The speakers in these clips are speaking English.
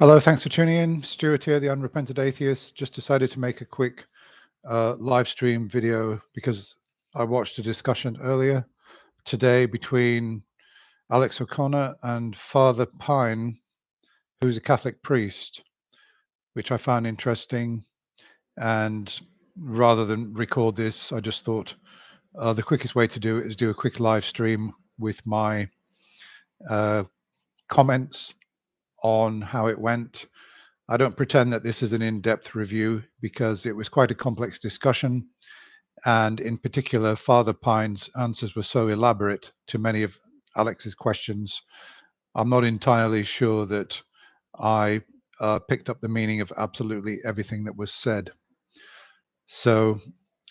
Hello, thanks for tuning in. Stuart here, the Unrepentant Atheist. Just decided to make a quick live stream video because I watched a discussion earlier today between Alex O'Connor and Father Pine, who's a Catholic priest, which I found interesting. And rather than record this, I just thought the quickest way to do it is do a quick live stream with my uh, comments on how it went. I don't pretend that this is an in-depth review because it was quite a complex discussion, and in particular, Father Pine's answers were so elaborate to many of Alex's questions. I'm not entirely sure that I picked up the meaning of absolutely everything that was said. So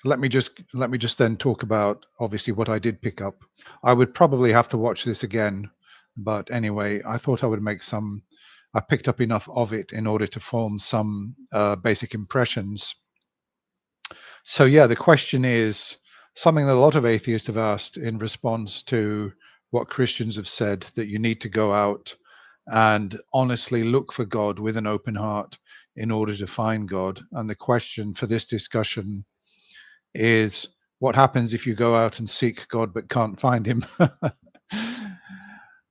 let me just then talk about obviously what I did pick up. I would probably have to watch this again, but anyway, I thought I would make some. I picked up enough of it in order to form some basic impressions. So yeah, the question is something that a lot of atheists have asked in response to what Christians have said, that you need to go out and honestly look for God with an open heart in order to find God. And the question for this discussion is, what happens if you go out and seek God but can't find him?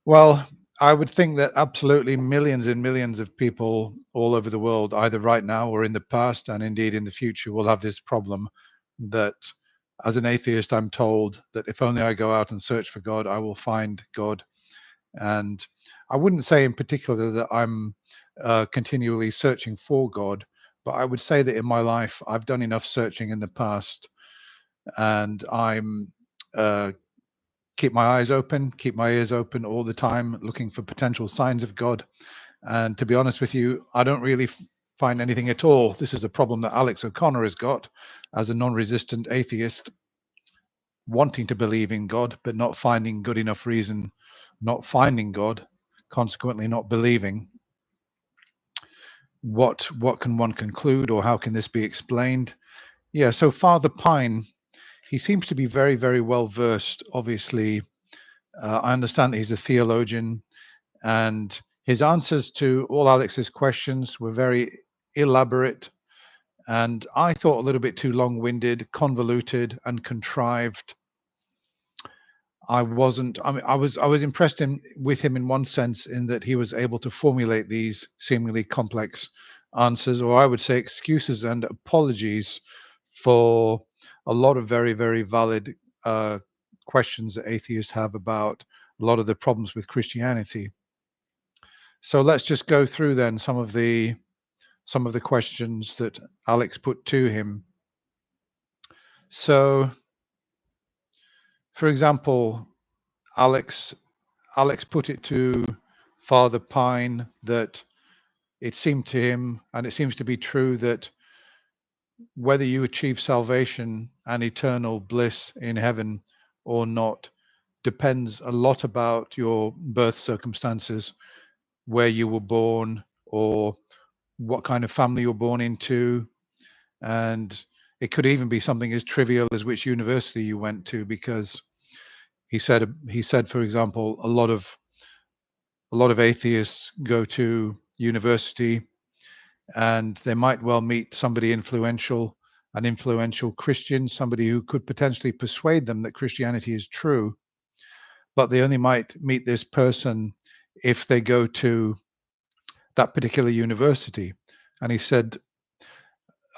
Well, I would think that absolutely millions and millions of people all over the world, either right now or in the past, and indeed in the future, will have this problem. That as an atheist, I'm told that if only I go out and search for God, I will find God. And I wouldn't say in particular that I'm continually searching for God, but I would say that in my life, I've done enough searching in the past, and I'm keep my eyes open, keep my ears open all the time, looking for potential signs of God. And to be honest with you, I don't really find anything at all. This is a problem that Alex O'Connor has got as a non-resistant atheist, wanting to believe in God, but not finding good enough reason, not finding God, consequently not believing. What can one conclude, or how can this be explained? Yeah, so Father Pine, he seems to be very, very well versed. Obviously, I understand that he's a theologian, and his answers to all Alex's questions were very elaborate, and I thought a little bit too long-winded, convoluted, and contrived. I was impressed with him in one sense, in that he was able to formulate these seemingly complex answers, or I would say excuses and apologies for a lot of very, very valid uh, questions that atheists have about a lot of the problems with Christianity. So let's just go through then some of the questions that Alex put to him. So, for example, Alex Alex put it to Father Pine that it seemed to him, and it seems to be true, that whether you achieve salvation and eternal bliss in heaven or not depends a lot about your birth circumstances, where you were born, or what kind of family you're born into. And it could even be something as trivial as which university you went to, because he said, for example, a lot of atheists go to university and they might well meet somebody influential, an influential Christian, somebody who could potentially persuade them that Christianity is true, but they only might meet this person if they go to that particular university. And he said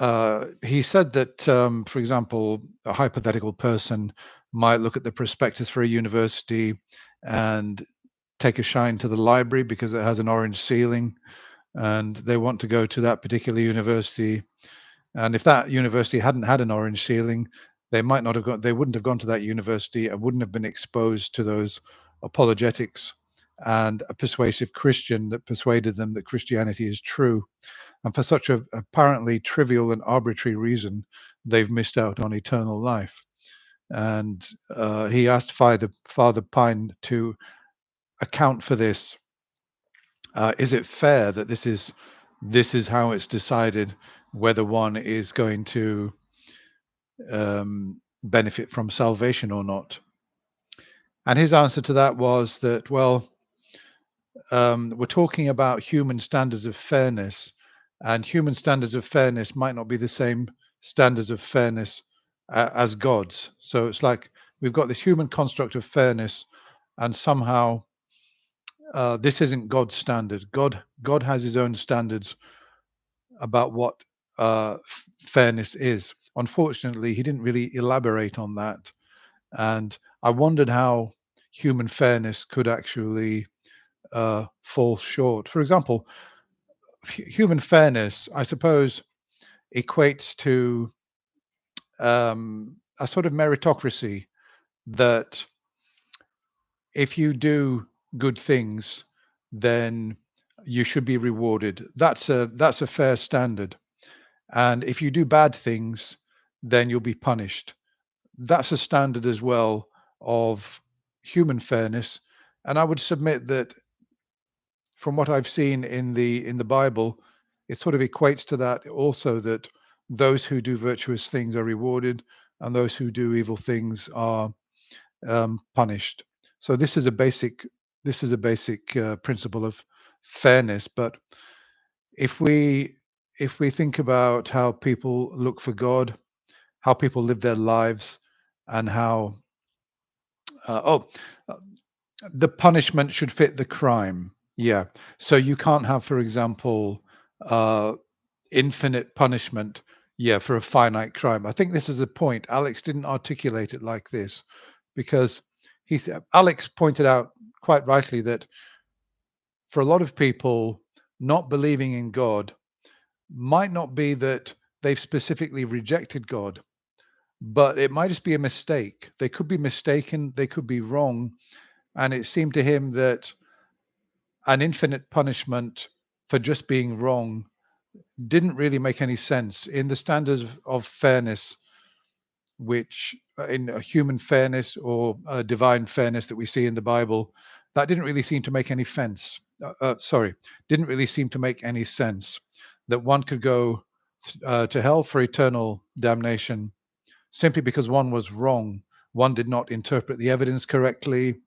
that, for example, a hypothetical person might look at the prospectus for a university and take a shine to the library because it has an orange ceiling, and they want to go to that particular university. And if that university hadn't had an orange ceiling, they wouldn't have gone to that university and wouldn't have been exposed to those apologetics and a persuasive Christian that persuaded them that Christianity is true. And for such a apparently trivial and arbitrary reason, they've missed out on eternal life. And he asked Father Pine to account for this. Is it fair that this is how it's decided whether one is going to benefit from salvation or not? And his answer to that was that, well, we're talking about human standards of fairness, and human standards of fairness might not be the same standards of fairness as God's. So it's like we've got this human construct of fairness, and somehow this isn't God's standard. God has His own standards about what fairness is. Unfortunately, He didn't really elaborate on that, and I wondered how human fairness could actually fall short. For example, human fairness, I suppose, equates to a sort of meritocracy that if you do good things, then you should be rewarded. That's a fair standard. And if you do bad things, then you'll be punished. That's a standard as well of human fairness. And I would submit that from what I've seen in the Bible, it sort of equates to that also, that those who do virtuous things are rewarded, and those who do evil things are punished. So this is a basic principle of fairness. But if we if we think about how people look for God, how people live their lives, and how uh, oh uh, the punishment should fit the crime. Yeah. So you can't have, for example, uh, infinite punishment, yeah, for a finite crime. I think this is a point. Alex didn't articulate it like this because Alex pointed out quite rightly that for a lot of people, not believing in God might not be that they've specifically rejected God, but it might just be a mistake. They could be mistaken, they could be wrong. And it seemed to him that an infinite punishment for just being wrong didn't really make any sense in the standards of fairness, which in a human fairness or a divine fairness that we see in the Bible, that didn't really seem to make any sense. Didn't really seem to make any sense that one could go to hell for eternal damnation simply because one was wrong. One did not interpret the evidence correctly.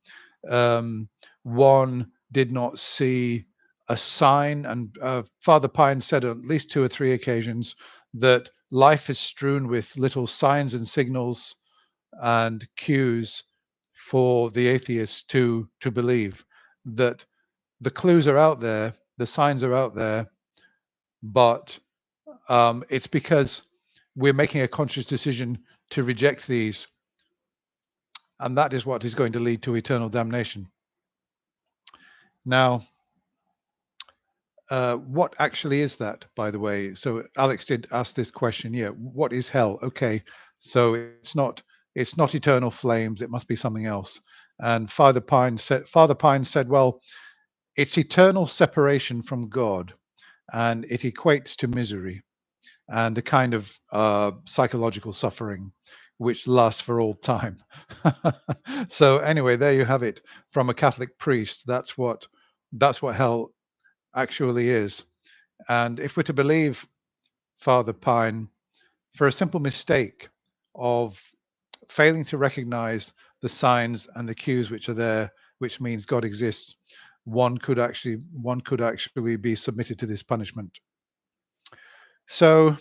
One did not see a sign. And Father Pine said on at least two or three occasions that life is strewn with little signs and signals and cues for the atheist to believe that the clues are out there, the signs are out there, but it's because we're making a conscious decision to reject these, and that is what is going to lead to eternal damnation. Now, what actually is that, by the way? So Alex did ask this question. Yeah, what is hell? Okay, so it's not eternal flames. It must be something else. And Father Pine said, well, it's eternal separation from God, and it equates to misery and a kind of psychological suffering which lasts for all time. So anyway, there you have it from a Catholic priest. That's what hell actually is. And if we're to believe Father Pine, for a simple mistake of failing to recognize the signs and the cues which are there, which means God exists, one could actually be submitted to this punishment. So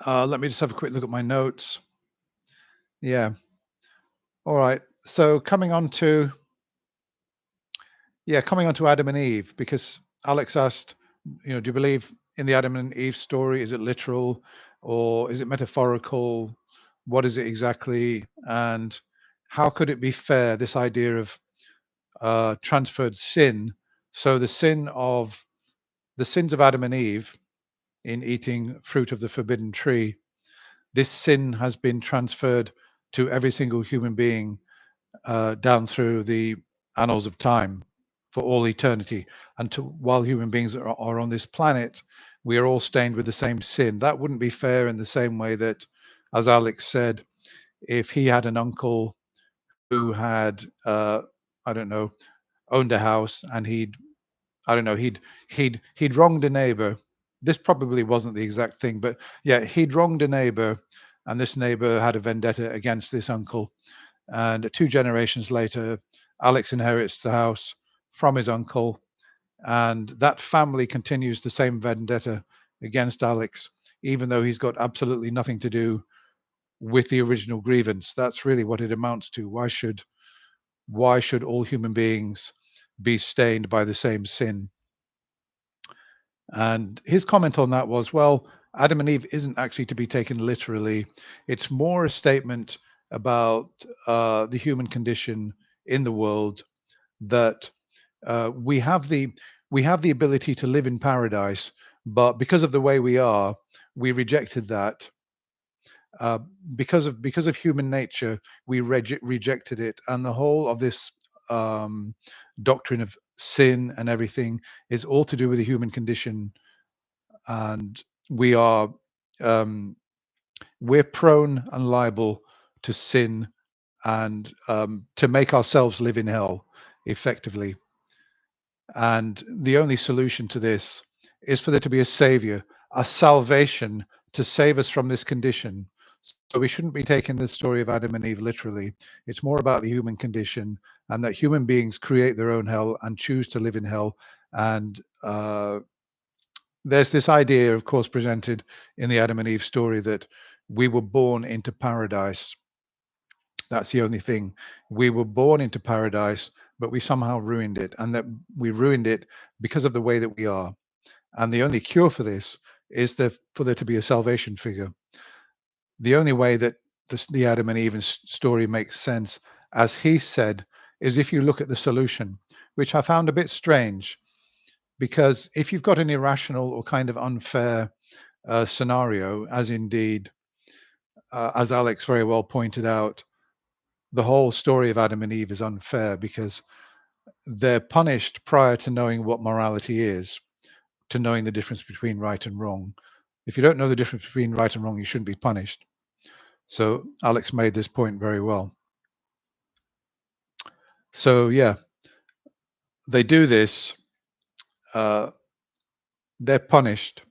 let me just have a quick look at my notes. Yeah. All right. So coming on to Adam and Eve, because Alex asked, do you believe in the Adam and Eve story? Is it literal or is it metaphorical? What is it exactly? And how could it be fair, this idea of transferred sin? So the sins of Adam and Eve in eating fruit of the forbidden tree, this sin has been transferred to every single human being down through the annals of time for all eternity. And while human beings are on this planet, we are all stained with the same sin. That wouldn't be fair in the same way that, as Alex said, if he had an uncle who had, I don't know, owned a house and I don't know, he'd wronged a neighbor. This probably wasn't the exact thing, but yeah, he'd wronged a neighbor, and this neighbor had a vendetta against this uncle. And 2 generations later, Alex inherits the house. from his uncle, and that family continues the same vendetta against Alex, even though he's got absolutely nothing to do with the original grievance. That's really what it amounts to. Why should all human beings be stained by the same sin? And his comment on that was, well, Adam and Eve isn't actually to be taken literally. It's more a statement about the human condition in the world, that we have the ability to live in paradise, but because of the way we are, we rejected that. Uh, because of human nature, we rejected it, and the whole of this um, doctrine of sin and everything is all to do with the human condition, and we are um, we're prone and liable to sin, and to make ourselves live in hell effectively. And the only solution to this is for there to be a savior, a salvation to save us from this condition. So we shouldn't be taking the story of Adam and Eve literally. It's more about the human condition, and that human beings create their own hell and choose to live in hell. And there's this idea, of course, presented in the Adam and Eve story, that we were born into paradise. That's the only thing. We were born into paradise, but we somehow ruined it, and that we ruined it because of the way that we are. And the only cure for this is for there to be a salvation figure. The only way that the Adam and Eve story makes sense, as he said, is if you look at the solution, which I found a bit strange, because if you've got an irrational or kind of unfair scenario, as indeed, as Alex very well pointed out, the whole story of Adam and Eve is unfair because they're punished prior to knowing what morality is, to knowing the difference between right and wrong. If you don't know the difference between right and wrong, you shouldn't be punished. So Alex made this point very well. So yeah, they do this. Uh, they're punished,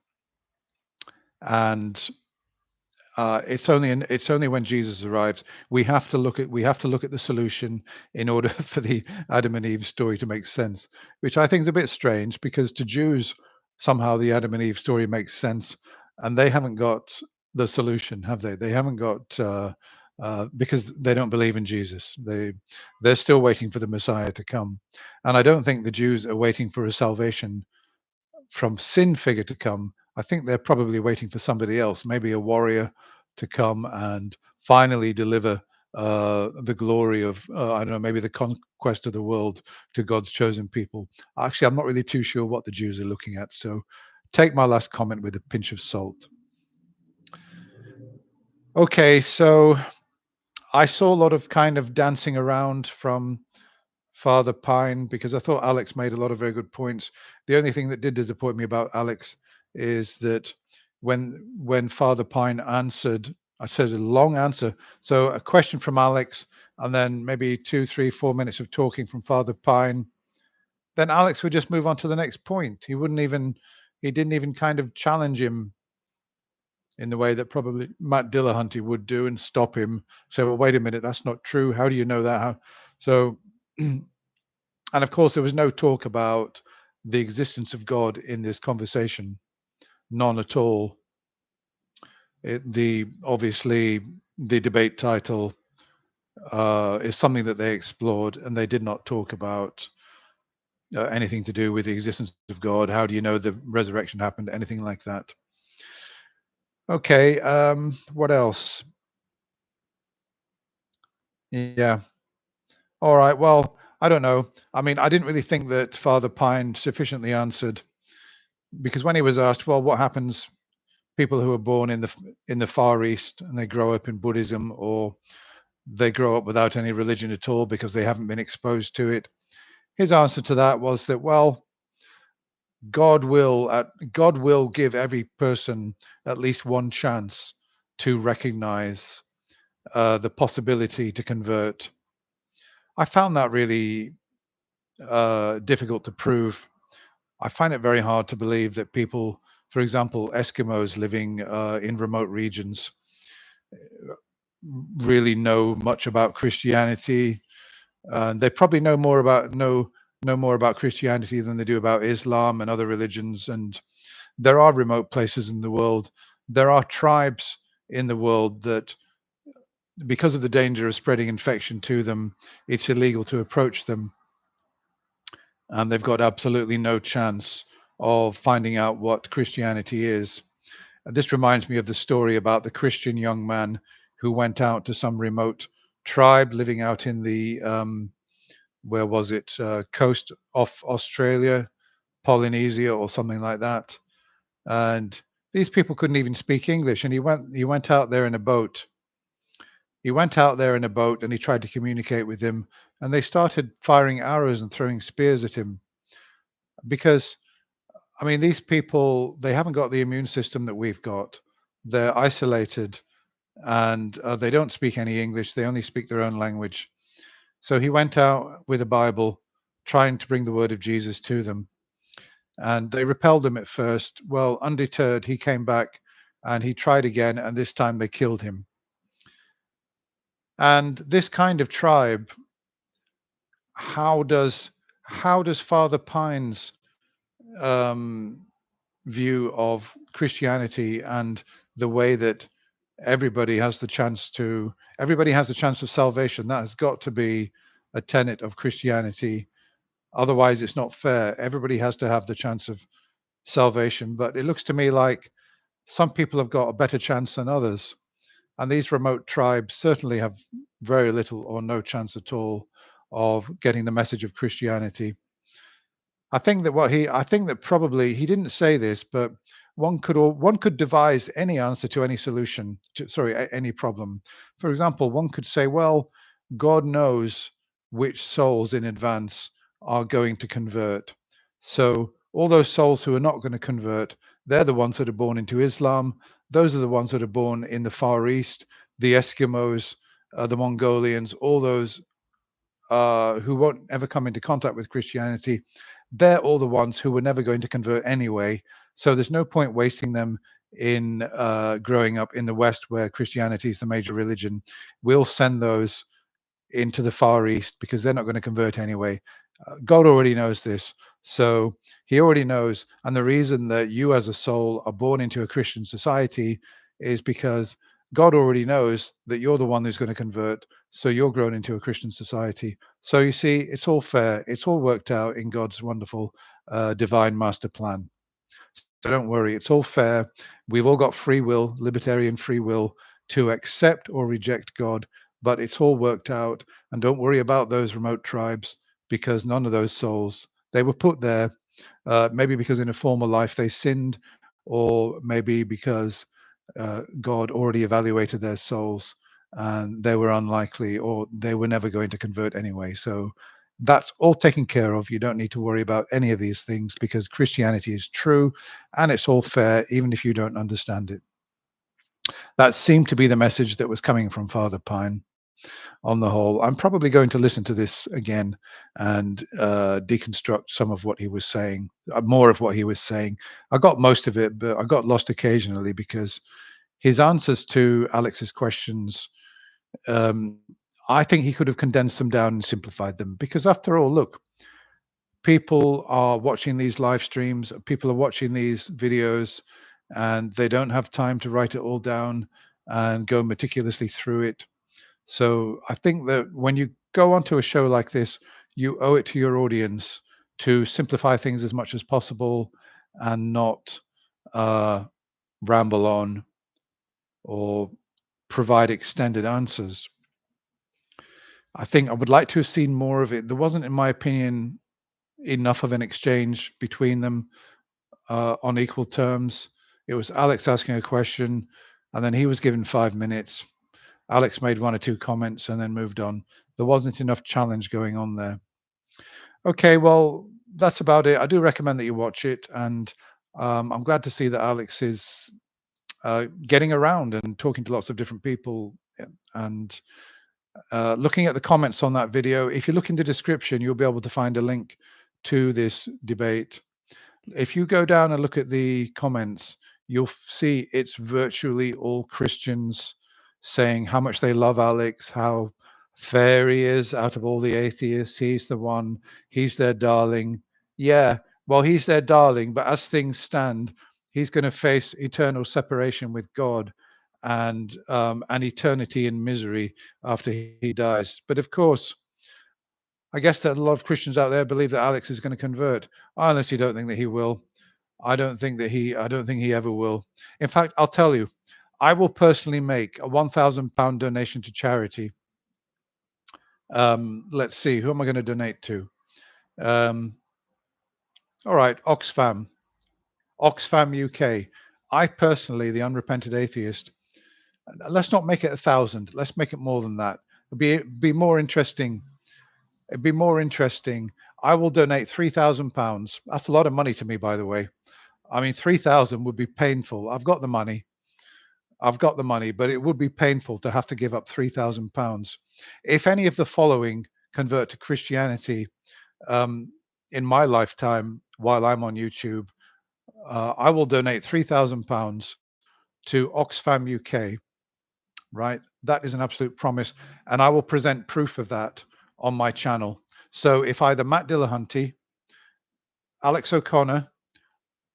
and it's only when Jesus arrives we have to look at the solution in order for the Adam and Eve story to make sense, which I think is a bit strange, because to Jews somehow the Adam and Eve story makes sense, and they haven't got the solution, have they? They haven't got because they don't believe in Jesus. They're still waiting for the Messiah to come, and I don't think the Jews are waiting for a salvation from sin figure to come. I think they're probably waiting for somebody else, maybe a warrior, to come and finally deliver the glory of, I don't know, maybe the conquest of the world to God's chosen people. Actually, I'm not really too sure what the Jews are looking at. So take my last comment with a pinch of salt. Okay, so I saw a lot of kind of dancing around from Father Pine, because I thought Alex made a lot of very good points. The only thing that did disappoint me about Alex is that when Father Pine answered, I said a long answer. So a question from Alex, and then maybe 2, 3, 4 minutes of talking from Father Pine. Then Alex would just move on to the next point. He didn't even kind of challenge him in the way that probably Matt Dillahunty would do, and stop him. Say, well, wait a minute, that's not true. How do you know that? So and of course, there was no talk about the existence of God in this conversation, none at all. Obviously the debate title is something that they explored, and they did not talk about anything to do with the existence of God. How do you know the resurrection happened? Anything like that. Okay, what else? Yeah. All right. Well, I don't know. I mean, I didn't really think that Father Pine sufficiently answered, because when he was asked, well, what happens people who are born in the Far East and they grow up in Buddhism, or they grow up without any religion at all because they haven't been exposed to it? His answer to that was that, well, God will give every person at least one chance to recognize the possibility to convert. I found that really difficult to prove. I find it very hard to believe that people, for example, Eskimos living in remote regions, really know much about Christianity. They probably know know more about Christianity than they do about Islam and other religions. And there are remote places in the world. There are tribes in the world that, because of the danger of spreading infection to them, it's illegal to approach them. And they've got absolutely no chance of finding out what Christianity is. This reminds me of the story about the Christian young man who went out to some remote tribe living out in the, where was it, coast off Australia, Polynesia, or something like that. And these people couldn't even speak English. And he went out there in a boat. He went out there in a boat and he tried to communicate with him. And they started firing arrows and throwing spears at him because, I mean, these people, they haven't got the immune system that we've got. They're isolated and they don't speak any English. They only speak their own language. So he went out with a Bible, trying to bring the word of Jesus to them. And they repelled him at first. Well, undeterred, he came back and he tried again. And this time they killed him. And this kind of tribe, how does Father Pine's um, view of Christianity and the way that everybody has a chance of salvation? That has got to be a tenet of Christianity. Otherwise, it's not fair. Everybody has to have the chance of salvation. But it looks to me like some people have got a better chance than others. And these remote tribes certainly have very little or no chance at all of getting the message of Christianity. I think that probably he didn't say this, but one could devise any answer to any solution, any problem. For example, one could say, well, God knows which souls in advance are going to convert. So all those souls who are not going to convert, they're the ones that are born into Islam. Those are the ones that are born in the Far East, the Eskimos, the Mongolians, all those who won't ever come into contact with Christianity. They're all the ones who were never going to convert anyway. So there's no point wasting them in growing up in the West where Christianity is the major religion. We'll send those into the Far East because they're not going to convert anyway. God already knows this. So he already knows. And the reason that you as a soul are born into a Christian society is because God already knows that you're the one who's going to convert. So you're grown into a Christian society. So you see, it's all fair. It's all worked out in God's wonderful divine master plan. So don't worry, it's all fair. We've all got free will, libertarian free will, to accept or reject God, but it's all worked out. And don't worry about those remote tribes because none of those souls, they were put there, maybe because in a former life they sinned, or maybe because God already evaluated their souls and they were unlikely or they were never going to convert anyway. So that's all taken care of. You don't need to worry about any of these things because Christianity is true and it's all fair, even if you don't understand it. That seemed to be the message that was coming from Father Pine on the whole. I'm probably going to listen to this again and deconstruct some of what he was saying, more of what he was saying. I got most of it, but I got lost occasionally because his answers to Alex's questions, um, I think he could have condensed them down and simplified them. Because after all, look, people are watching these live streams, people are watching these videos, and they don't have time to write it all down and go meticulously through it. So I think that when you go onto a show like this, you owe it to your audience to simplify things as much as possible and not uh, ramble on or provide extended answers. I think I would like to have seen more of it. There wasn't, in my opinion, enough of an exchange between them on equal terms. It was Alex asking a question, and then he was given 5 minutes. Alex made one or two comments and then moved on. There wasn't enough challenge going on there. Okay, well, that's about it. I do recommend that you watch it, and I'm glad to see that Alex is getting around and talking to lots of different people. And looking at the comments on that video, if you look in the description, you'll be able to find a link to this debate. If you go down and look at the comments, you'll see it's virtually all Christians saying how much they love Alex, how There he is out of all the atheists. He's the one. He's their darling. Yeah, well, he's their darling, but as things stand, he's going to face eternal separation with God and an eternity in misery after he dies. But of course, I guess that a lot of Christians out there believe that Alex is going to convert. I honestly don't think that he will. I don't think he ever will. In fact, I'll tell you, I will personally make a £1,000 donation to charity. Let's see, who am I going to donate to? Um, all right, Oxfam UK. I personally, the unrepented atheist, let's not make it 1,000. Let's make it more than that. Be more interesting. It'd be more interesting. I will donate £3,000. That's a lot of money to me, by the way. I mean, 3,000 would be painful. I've got the money. But it would be painful to have to give up £3,000. If any of the following convert to Christianity um, in my lifetime while I'm on YouTube, I will donate £3,000 to Oxfam UK. Right, that is an absolute promise, and I will present proof of that on my channel. So if either Matt Dillahunty, Alex O'Connor,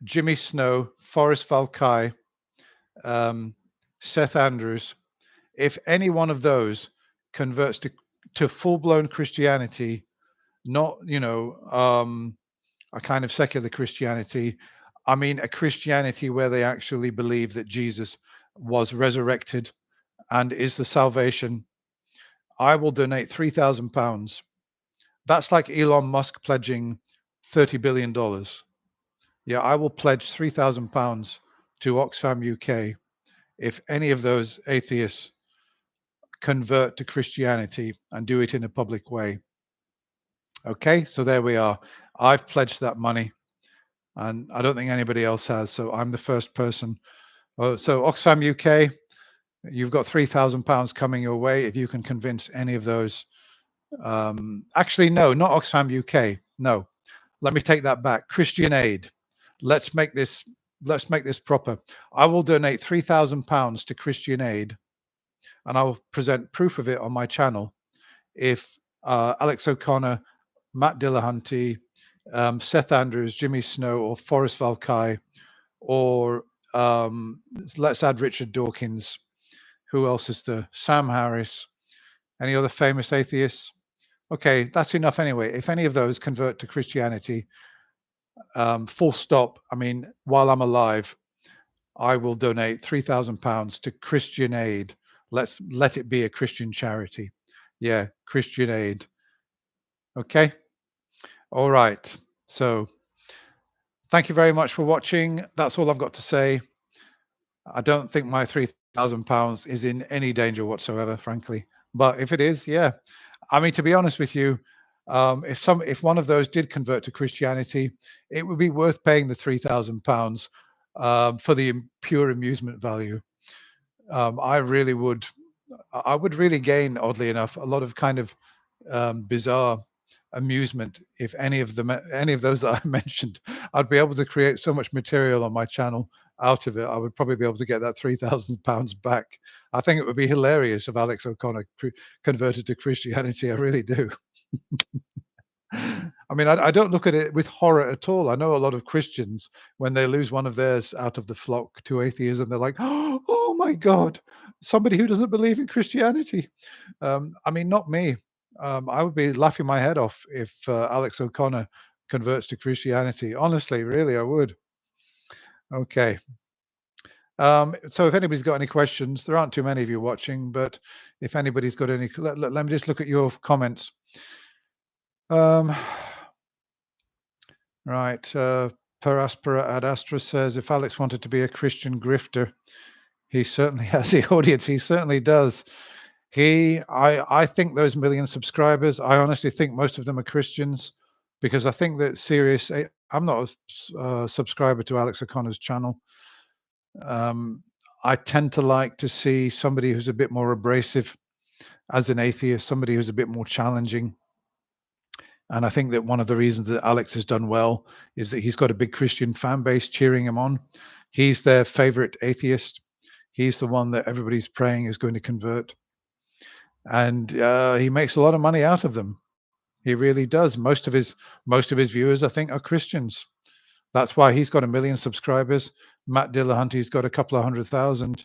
Jimmy Snow, Forrest Valkai, um, Seth Andrews, if any one of those converts to full-blown Christianity, not a kind of secular Christianity, I mean a Christianity where they actually believe that Jesus was resurrected and is the salvation, I will donate £3,000. That's like Elon Musk pledging $30 billion. Yeah, I will pledge £3,000 to Oxfam UK if any of those atheists convert to Christianity and do it in a public way. Okay, so there we are. I've pledged that money, and I don't think anybody else has. So I'm the first person. So Oxfam UK, you've got £3,000 coming your way if you can convince any of those. Actually, no, not Oxfam UK. No, let me take that back. Christian Aid. Let's make this. Let's make this proper. I will donate £3,000 to Christian Aid, and I will present proof of it on my channel if Alex O'Connor, Matt Dillahunty, Seth Andrews, Jimmy Snow, or Forrest Valkai, or let's add Richard Dawkins. Who else is there? Sam Harris. Any other famous atheists? Okay, that's enough anyway. If any of those convert to Christianity, full stop. I mean, while I'm alive, I will donate £3,000 to Christian Aid. Let it be a Christian charity. Yeah, Christian Aid. Okay. All right. So thank you very much for watching. That's all I've got to say. I don't think my £3,000 is in any danger whatsoever, frankly. But if it is, yeah. I mean, to be honest with you, if one of those did convert to Christianity, it would be worth paying the £3,000 for the pure amusement value. I really would. I would really gain, oddly enough, a lot of kind of bizarre amusement if any of those that I mentioned. I'd be able to create so much material on my channel out of it. I would probably be able to get that £3,000 back. I think it would be hilarious if Alex O'Connor converted to Christianity. I really do. I mean, I don't look at it with horror at all. I know a lot of Christians, when they lose one of theirs out of the flock to atheism, they're like, oh my God, somebody who doesn't believe in Christianity. I mean, not me. I would be laughing my head off if Alex O'Connor converts to Christianity. Honestly, really, I would. Okay. So if anybody's got any questions, there aren't too many of you watching, but if anybody's got any, let me just look at your comments. Um, right. Per Aspera ad Astra says, if Alex wanted to be a Christian grifter, he certainly has the audience. He certainly does. I think those million subscribers, I honestly think most of them are Christians, because I think that I'm not a subscriber to Alex O'Connor's channel. I tend to like to see somebody who's a bit more abrasive as an atheist, somebody who's a bit more challenging. And I think that one of the reasons that Alex has done well is that he's got a big Christian fan base cheering him on. He's their favorite atheist. He's the one that everybody's praying is going to convert. and he makes a lot of money out of them. He really does. Most of his viewers, I think, are Christians. That's why he's got 1 million subscribers. Matt Dillahunty's got a couple of 100,000,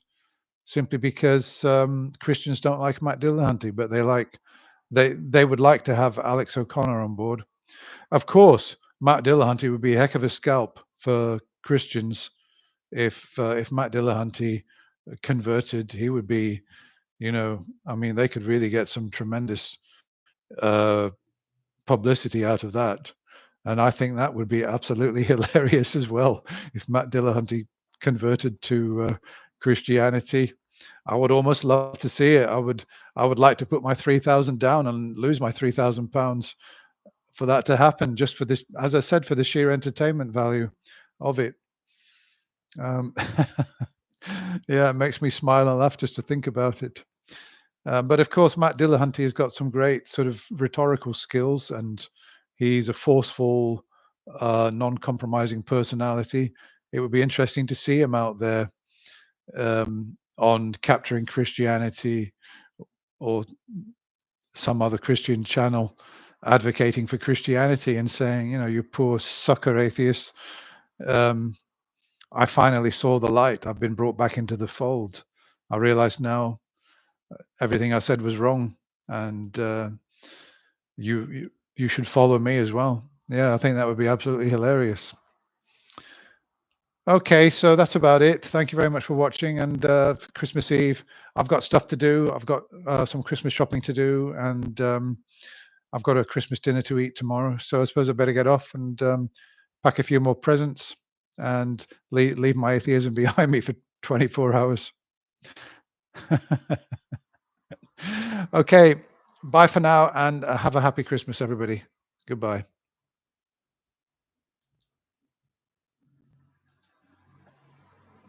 simply because Christians don't like Matt Dillahunty, but they would like to have Alex O'Connor on board. Of course, Matt Dillahunty would be a heck of a scalp for Christians if Matt Dillahunty converted. He would be, I mean, they could really get some tremendous uh, publicity out of that. And I think that would be absolutely hilarious as well if Matt Dillahunty converted to Christianity. I would almost love to see it. I would like to put my 3,000 down and lose my £3,000 for that to happen, just for this, as I said, for the sheer entertainment value of it. Um, yeah, it makes me smile and laugh just to think about it. But of course, Matt Dillahunty has got some great sort of rhetorical skills, and he's a forceful, non-compromising personality. It would be interesting to see him out there on Capturing Christianity or some other Christian channel advocating for Christianity and saying, you poor sucker atheists, um, I finally saw the light. I've been brought back into the fold. I realize now everything I said was wrong, and you should follow me as well. Yeah, I think that would be absolutely hilarious. Okay, so that's about it. Thank you very much for watching. And for Christmas Eve, I've got stuff to do. I've got some Christmas shopping to do, and I've got a Christmas dinner to eat tomorrow. So I suppose I better get off and pack a few more presents and leave my atheism behind me for 24 hours. Okay, bye for now, and have a happy Christmas, everybody. Goodbye.